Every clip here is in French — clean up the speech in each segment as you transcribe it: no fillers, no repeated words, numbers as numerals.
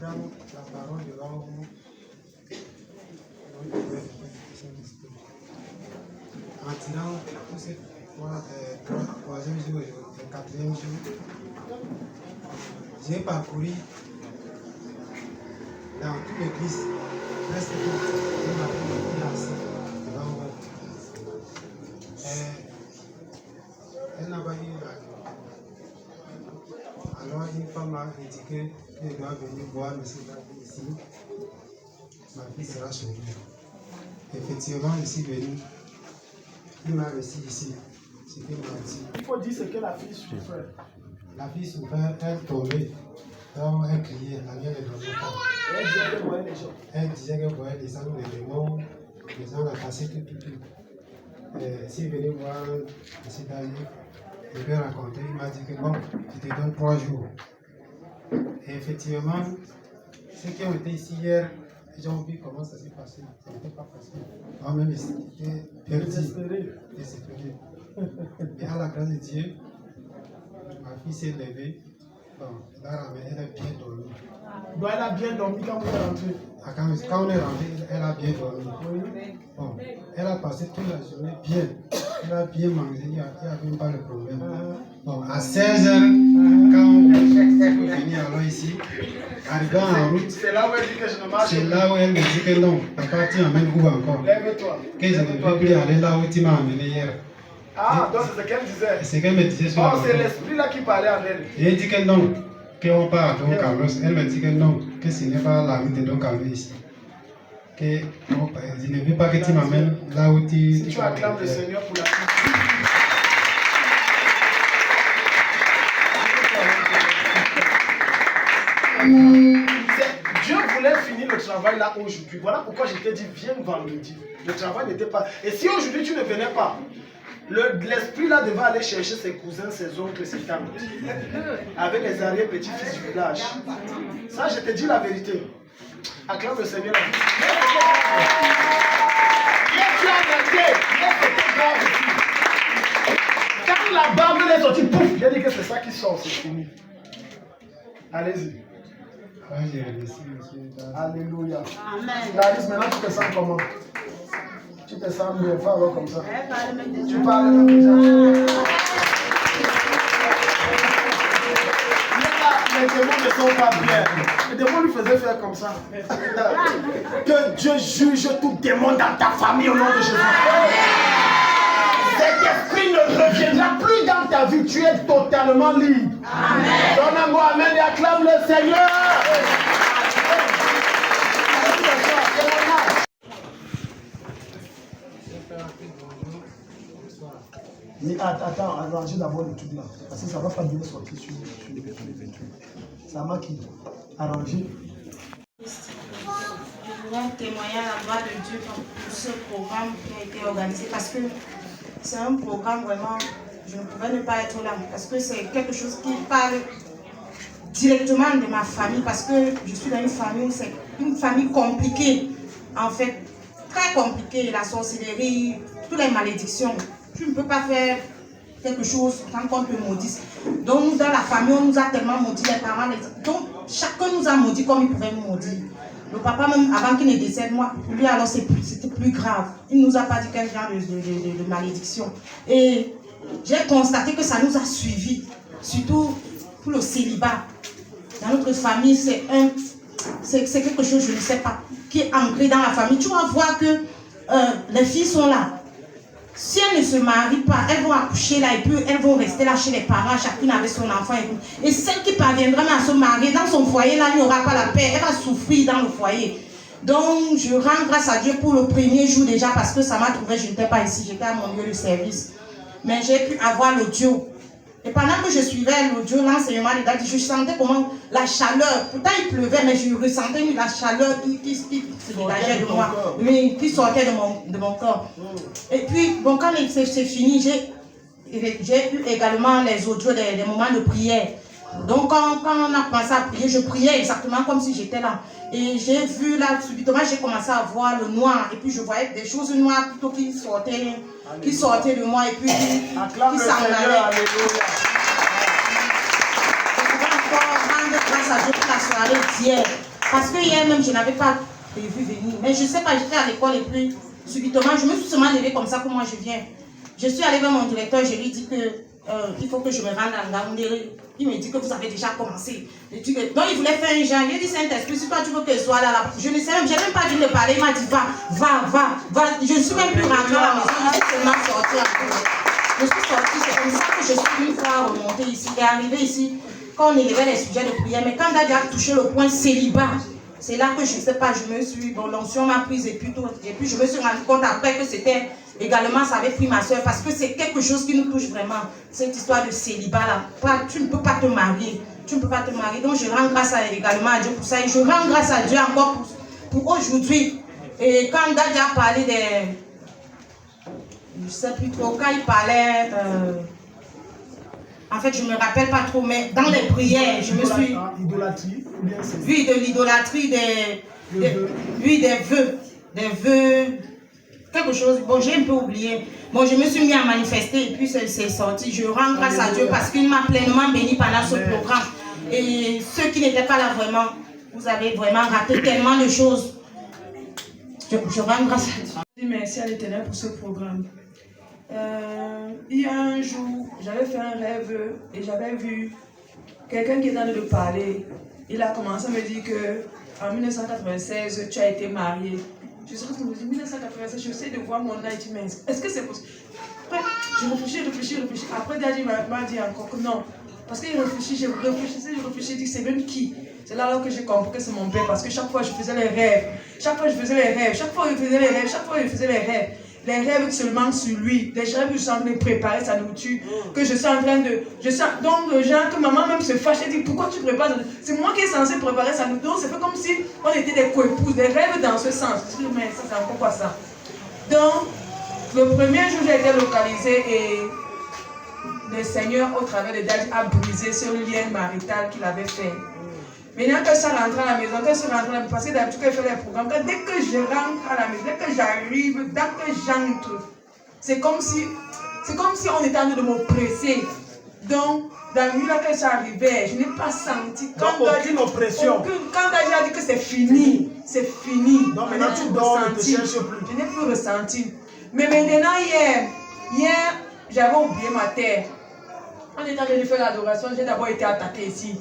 prendre la parole devant vous. En tirant tout ce troisième jour et le quatrième jour, j'ai parcouru dans toute l'église, presque toute, et ma fille était assise devant moi. Elle n'a pas eu la... Alors une femme m'a indiqué qu'elle doit venir voir M. David ici. Ma fille sera sauvée. Effectivement, je suis venu. Il m'a reçu ici. Ce qu'il m'a dit. Il faut dire ce que la fille souffrait. La fille souffrait, elle tombait. Donc elle criait, elle vient de dormir. Elle disait qu'elle voyait les gens. Elle disait qu'elle voyait les sangs, les démons, les gens la cassaient tout. Si venez voir M. David, je vais raconter, il m'a dit que bon, je te donne 3 jours. Et effectivement, ceux qui ont été ici hier, ils ont vu comment ça s'est passé. Ça n'était pas facile. Moi-même, j'étais perdu, désespéré. Et à la grâce de Dieu, ma fille s'est levée. Bon, elle a bien dormi. Donc elle a bien dormi quand vous êtes rentré. Quand on est rentré, elle a bien dormi. Bon, elle a passé toute la journée bien. Elle a bien mangé, il n'y avait même pas de problème. Bon, à 16h, quand on est venu alors ici, arrivant en route, c'est là où elle dit que je ne marche pas. C'est là où elle me dit que non, papa, tu m'emmènes où encore? Lève-toi. Que je ne veux plus aller là où tu m'as emmené hier. Ah, donc c'est ce qu'elle disait. C'est ce qu'elle me disait sur Oh, c'est l'esprit là qui parlait en elle. Et elle dit que non, qu'on part à Don Carlos. Elle me dit que non, que ce n'est pas la route de Don Carlos ici. Que je ne veux pas que tu m'amènes là où tu... Si tu acclames le Seigneur pour la fille. Dieu voulait finir le travail là aujourd'hui. Voilà pourquoi je t'ai dit, viens vendredi. Le travail n'était pas... Et si aujourd'hui tu ne venais pas, l'esprit là devait aller chercher ses cousins, ses oncles, ses tantes, avec les arrière-petits-fils du village. Ça, je te dis la vérité. Acclame le Seigneur. Tu as arrêté. Quand la barbe est sortie, pouf, il a dit que c'est ça qui sort, c'est fini. Allez-y. Alléluia. Amen. Clarisse, maintenant tu te sens comment? Tu te sens bien, fais alors comme ça. Tu parles même déjà. Les démons ne sont pas bien. Les démons lui faisaient faire comme ça. Que Dieu juge tout démon dans ta famille au nom de Jésus. Cet esprit ne reviendra plus dans ta vie. Tu es totalement libre. Amen. Donne un mot amen et acclame le Seigneur. Mais attends, arrangez d'abord le truc là. Parce que ça ne va pas bien sortir sur les trucs. Ça m'a qui arrangé. Je voudrais témoigner à la gloire de Dieu pour ce programme qui a été organisé parce que c'est un programme vraiment, je ne pouvais ne pas être là parce que c'est quelque chose qui parle directement de ma famille parce que je suis dans une famille où c'est une famille compliquée, en fait, très compliquée, la sorcellerie, toutes les malédictions. Tu ne peux pas faire quelque chose tant qu'on te maudisse. Donc dans la famille, on nous a tellement maudit, les parents, donc chacun nous a maudit comme il pouvait nous maudire. Le papa même, avant qu'il ne décède, moi, lui alors c'était plus grave. Il ne nous a pas dit quel genre de malédiction. Et j'ai constaté que ça nous a suivis, surtout pour le célibat. Dans notre famille, c'est quelque chose, je ne sais pas, qui est ancré dans la famille. Tu vas voir que les filles sont là. Si elles ne se marient pas, elles vont accoucher là et puis elles vont rester là chez les parents, chacune avec son enfant et tout. Et celle qui parviendra à se marier dans son foyer, là, il n'y aura pas la paix. Elle va souffrir dans le foyer. Donc, je rends grâce à Dieu pour le premier jour déjà parce que ça m'a trouvé, je n'étais pas ici, j'étais à mon lieu de service. Mais j'ai pu avoir l'audio. Et pendant que je suivais l'audio, l'enseignement de David, je sentais comment la chaleur, pourtant il pleuvait, mais je ressentais la chaleur qui se dégageait de moi, oui, qui sortait de mon corps. Et puis, bon, quand c'est fini, j'ai eu également les audios des moments de prière. Donc, quand on a commencé à prier, je priais exactement comme si j'étais là. Et j'ai vu là, subitement, j'ai commencé à voir le noir. Et puis, je voyais des choses noires plutôt qui sortaient de moi et puis qui s'en allaient. Je pouvais encore rendre grâce à Dieu pour la soirée d'hier. Parce que hier même, je n'avais pas prévu venir. Mais je ne sais pas, j'étais à l'école et puis subitement, je me suis seulement levée comme ça que moi je viens. Je suis allée vers mon directeur, je lui ai dit que il faut que je me rende à Ngaoundéré. Il me dit que vous avez déjà commencé. Donc il voulait faire un genre. Il a dit Saint-Esprit, si toi tu veux que je sois là, je ne sais même, je n'ai même pas dû le parler. Il m'a dit va. Je ne suis même plus rentrée à la maison, je suis seulement sortie un peu. Je suis sortie, c'est comme ça que je suis une fois remontée ici. Et arrivée ici, quand on élevait les sujets de prière, mais quand Dadia a touché le point célibat, c'est là que je ne sais pas, je me suis, bon, l'onction m'a prise et puis tout. Et puis je me suis rendu compte après que c'était également, ça avait pris ma soeur, parce que c'est quelque chose qui nous touche vraiment, cette histoire de célibat là. Tu ne peux pas te marier, donc je rends grâce également à Dieu pour ça, et je rends grâce à Dieu encore pour aujourd'hui. Et quand Dadia a parlé des, je ne sais plus trop, quand il parlait, en fait je ne me rappelle pas trop, mais dans les prières, je me suis... Idolâtrie, ou bien c'est... Oui, de l'idolâtrie, des vœux, quelque chose, bon j'ai un peu oublié, bon je me suis mis à manifester et puis c'est sorti, je rends grâce à Dieu parce qu'il m'a pleinement béni pendant ce programme, et ceux qui n'étaient pas là vraiment, vous avez vraiment raté tellement de choses, je rends grâce à Dieu. Merci à l'Éternel pour ce programme. Il y a un jour, j'avais fait un rêve et j'avais vu quelqu'un qui était en train de parler. Il a commencé à me dire que en 1996, tu as été marié. Je suis en me dire 1996, j'essaie de voir mon âge, mais est-ce que c'est possible? Après, je réfléchis. Après, Daddy m'a dit encore que non. Parce qu'il réfléchit, je réfléchis, je dis c'est même qui? C'est là que j'ai compris que c'est mon père, parce que chaque fois je faisais les rêves. Chaque fois je faisais les rêves. Les rêves seulement sur lui. Les rêves que je suis en train de préparer sa nourriture. Que je suis en train de... donc, genre, que maman même se fâche et dit pourquoi tu prépares? C'est moi qui est censé préparer sa nourriture. Donc, c'est fait comme si on était des co-épouses. Des rêves dans ce sens. Je dis, mais ça, c'est encore quoi ça? Donc, le premier jour, j'ai été localisée et le Seigneur, au travers de Daddy, a brisé ce lien marital qu'il avait fait. Maintenant que ça rentre à la maison, parce que d'habitude, quand je fais les programmes, dès que je rentre à la maison, dès que j'arrive, dès que j'entre, c'est comme si on était en train de m'oppresser. Donc, dans la nuit là que ça arrivait, je n'ai pas senti. Aucune oppression. Quand Daddy a dit que c'est fini. Donc maintenant tu dors, ne te cherches plus. Je n'ai plus ressenti. Mais maintenant, hier, j'avais oublié ma terre. On était en train de faire l'adoration, j'ai d'abord été attaqué ici.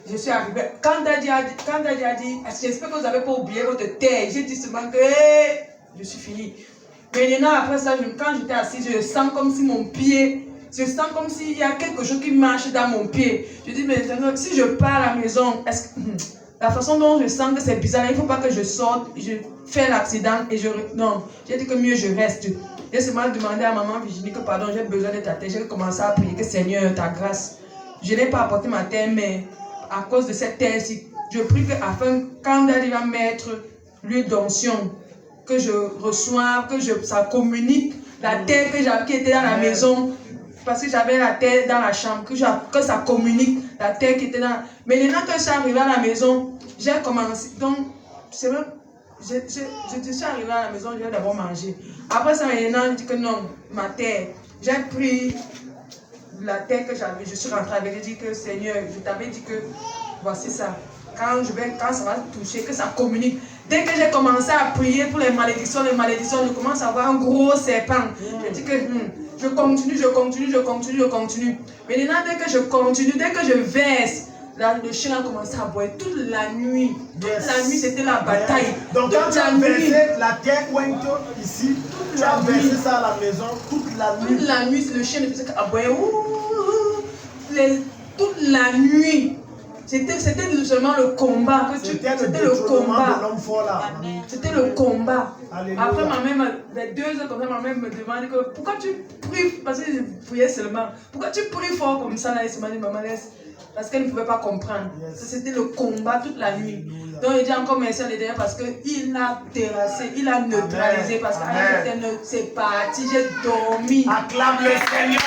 Je suis arrivé. Quand Daddy a dit, j'espère que vous n'avez pas oublié votre terre. J'ai dit seulement que je suis fini. Maintenant, après ça, quand j'étais assise, je sens comme si mon pied, je sens comme s'il y a quelque chose qui marche dans mon pied. Je dis, mais si je pars à la maison, la façon dont je sens que c'est bizarre, il ne faut pas que je sorte, je fais l'accident et non, j'ai dit que mieux je reste. J'ai seulement demandé à maman Virginie que pardon, j'ai besoin de ta terre. J'ai commencé à prier que Seigneur, ta grâce. Je n'ai pas apporté ma terre, mais à cause de cette terre-ci, je prie que afin, quand Daddy va mettre l'huile d'onction, que je reçoive, que ça communique la terre qui était dans la maison, parce que j'avais la terre dans la chambre, que ça communique la terre qui était dans. Mais maintenant que je suis arrivé à la maison, j'ai commencé. Donc, c'est vrai, je suis arrivé à la maison, j'ai d'abord mangé. Après ça, maintenant, je dis que non, ma terre, j'ai pris la terre que j'avais, je suis rentrée avec, j'ai dit que Seigneur, je t'avais dit que voici ça. Quand ça va toucher, que ça communique. Dès que j'ai commencé à prier pour les malédictions, je commence à avoir un gros serpent. Je dis que je continue. Mais maintenant, dès que je continue, dès que je verse, le chien a commencé à boire toute la nuit. Toute la nuit, c'était la bataille. Donc, quand tu as versé la terre ici, tu as versé ça à la maison toute la nuit. Toute la nuit, le chien ne faisait qu'à boire. Toute la nuit. C'était seulement le combat. C'était le combat. De l'homme fort là. C'était le combat. Alléluia. Après, ma mère, les 2 heures comme ça, ma mère me demande que pourquoi tu pries, parce que je priais seulement. Pourquoi tu pries fort comme ça là? Elle m'a dit, maman, laisse. Parce qu'elle ne pouvait pas comprendre. C'était le combat toute la nuit. Donc, il dit encore merci à l'Éternel parce qu'il a terrassé, il a neutralisé. Parce que c'est parti, j'ai dormi. Acclame le Seigneur.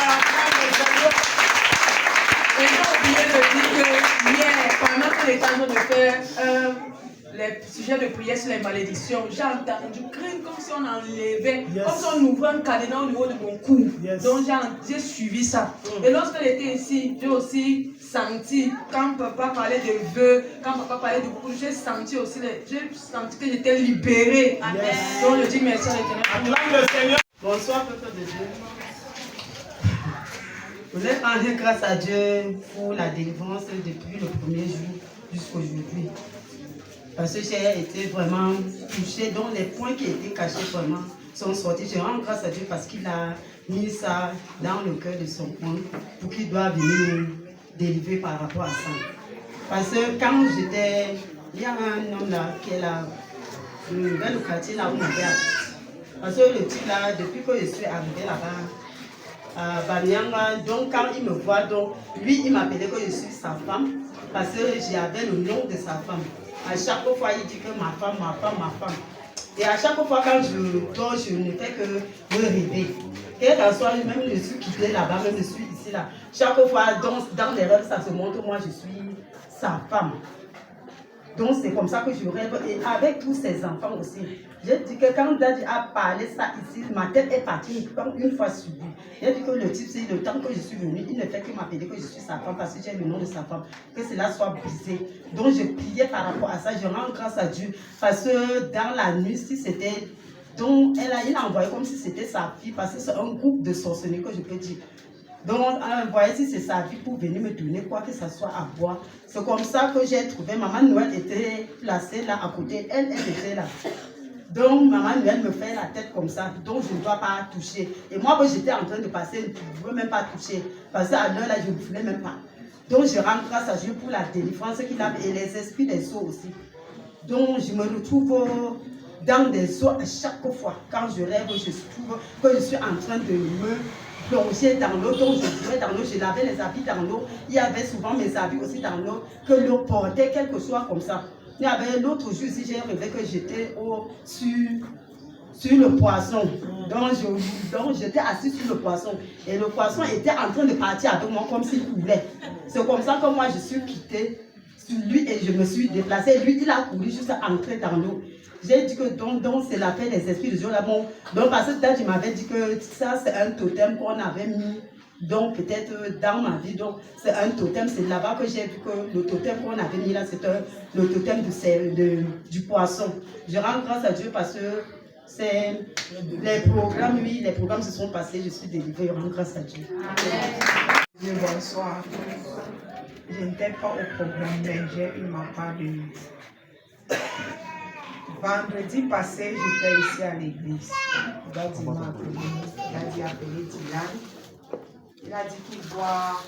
Et j'ai oublié de dire que hier, pendant que j'étais en train de faire les sujets de prière sur les malédictions, j'ai entendu craindre comme si on enlevait, comme si on ouvrait un cadenas au niveau de mon cou. Donc j'ai suivi ça. Et lorsqu'elle était ici, j'ai aussi senti, quand papa parlait de vœux, quand papa parlait de beaucoup, j'ai senti aussi, que j'étais libérée. Amen. Donc je dis merci à l'Éternel. Acclame le Seigneur. Bonsoir, peuple de Dieu. Je voulais rendre grâce à Dieu pour la délivrance depuis le premier jour jusqu'à aujourd'hui. Parce que j'ai été vraiment touchée, donc les points qui étaient cachés vraiment sont sortis. Je rends grâce à Dieu parce qu'il a mis ça dans le cœur de son point pour qu'il doit venir nous délivrer par rapport à ça. Parce que quand j'étais, il y a un homme là qui est là, vers le quartier là où on était. Parce que le type là, depuis que je suis arrivée là-bas, à Banyanga, donc quand il me voit, donc lui il m'appelait que je suis sa femme parce que j'avais le nom de sa femme. À chaque fois il dit que ma femme, ma femme, ma femme. Et à chaque fois quand je dors, je ne fais que me rêver. Quel qu'en soit, même je suis quittée là-bas, même je suis ici là. Chaque fois dans les rêves ça se montre, moi je suis sa femme. Donc c'est comme ça que je rêve et avec tous ces enfants aussi. J'ai dit que quand Daddy a parlé ça ici, ma tête est partie une fois sur lui. J'ai dit que le type, c'est le temps que je suis venue, il ne fait que m'appeler que je suis sa femme parce que j'ai le nom de sa femme, que cela soit brisé. Donc je priais par rapport à ça, je rends grâce à Dieu parce que dans la nuit, si c'était... Donc il a envoyé comme si c'était sa fille parce que c'est un groupe de sorcellerie que je peux dire. Donc, voyez si c'est sa vie pour venir me donner quoi que ce soit à boire. C'est comme ça que j'ai trouvé. Maman Noël était placée là à côté. Elle était là. Donc, Maman Noël me fait la tête comme ça. Donc, je ne dois pas toucher. Et moi, quand j'étais en train de passer, je ne voulais même pas toucher. Parce qu'à l'heure là, je ne voulais même pas. Donc, je rends grâce à Dieu pour la délivrance qu'il a et les esprits des eaux aussi. Donc, je me retrouve dans des eaux à chaque fois. Quand je rêve, je trouve que je suis en train de me plonger dans l'eau, donc je courais dans l'eau, je lavais les habits dans l'eau. Il y avait souvent mes habits aussi dans l'eau, que l'eau portait quelque chose comme ça. Il y avait l'autre jour ici, j'ai rêvé que j'étais sur le poisson. Donc j'étais assis sur le poisson. Et le poisson était en train de partir avec moi comme s'il coulait. C'est comme ça que moi je suis quittée sur lui et je me suis déplacée. Lui, il a couru juste entrer dans l'eau. J'ai dit que donc c'est la paix des esprits de Dieu là. Bon, donc parce que tu m'avais dit que ça c'est un totem qu'on avait mis, donc peut-être dans ma vie, donc c'est un totem, c'est là-bas que j'ai vu que le totem qu'on avait mis là, c'est le totem du poisson. Je rends grâce à Dieu parce que c'est les programmes, oui, les programmes se sont passés, je suis délivrée, je rends grâce à Dieu. Amen. Bonsoir. Je n'étais pas au programme, mais j'ai eu ma part de... Vendredi passé, j'étais ici à l'église. Daddy m'a appelé. Daddy a appelé Dylan. Il a dit qu'il voit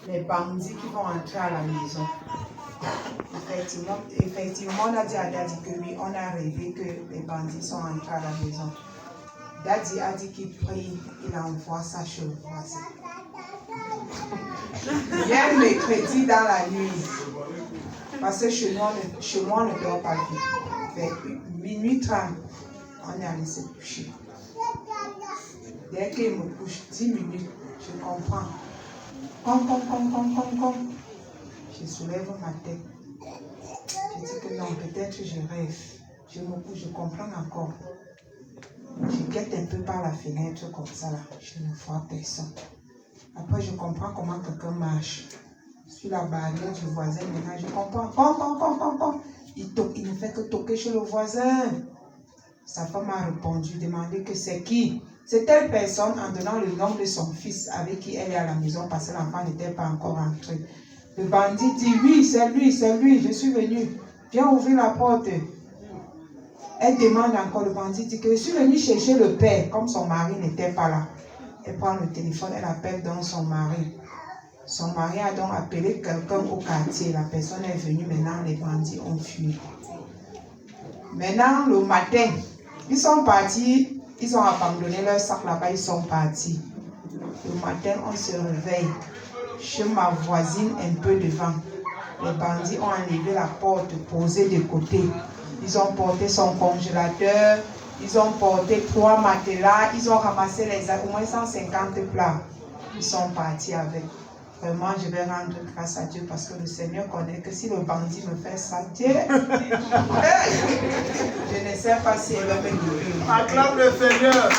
les bandits qui vont entrer à la maison. Effectivement, on a dit à Daddy que oui, on a rêvé que les bandits sont entrés à la maison. Daddy a dit qu'il prie, il envoie ça chez le voisin. Hier, mercredi dans la nuit, parce que chez moi, on ne dort pas vite. Vers minuit 30, on est allé se coucher. Dès qu'il me couche 10 minutes, je comprends. Comme. Je soulève ma tête. Je dis que non, peut-être je rêve. Je me couche, je comprends encore. Je guette un peu par la fenêtre comme ça là. Je ne vois personne. Après, je comprends comment quelqu'un marche. Sur la barrière du voisin, maintenant, je comprends. Comme. Il ne fait que toquer chez le voisin. Sa femme a répondu, demandé que c'est qui. C'est telle personne en donnant le nom de son fils avec qui elle est à la maison parce que l'enfant n'était pas encore entré. Le bandit dit, oui, c'est lui, je suis venu. Viens ouvrir la porte. Elle demande encore, le bandit dit que je suis venu chercher le père, comme son mari n'était pas là. Elle prend le téléphone, elle appelle donc son mari. Son mari a donc appelé quelqu'un au quartier. La personne est venue, maintenant les bandits ont fui. Maintenant, le matin, ils sont partis, ils ont abandonné leur sac là-bas, ils sont partis. Le matin, on se réveille. Chez ma voisine, un peu devant. Les bandits ont enlevé la porte, posée de côté. Ils ont porté son congélateur, ils ont porté 3 matelas, ils ont ramassé au moins 150 plats. Ils sont partis avec. Vraiment, je vais rendre grâce à Dieu parce que le Seigneur connaît que si le bandit me fait ça, Dieu, je ne sais pas si elle va me guérir. Acclame le Seigneur.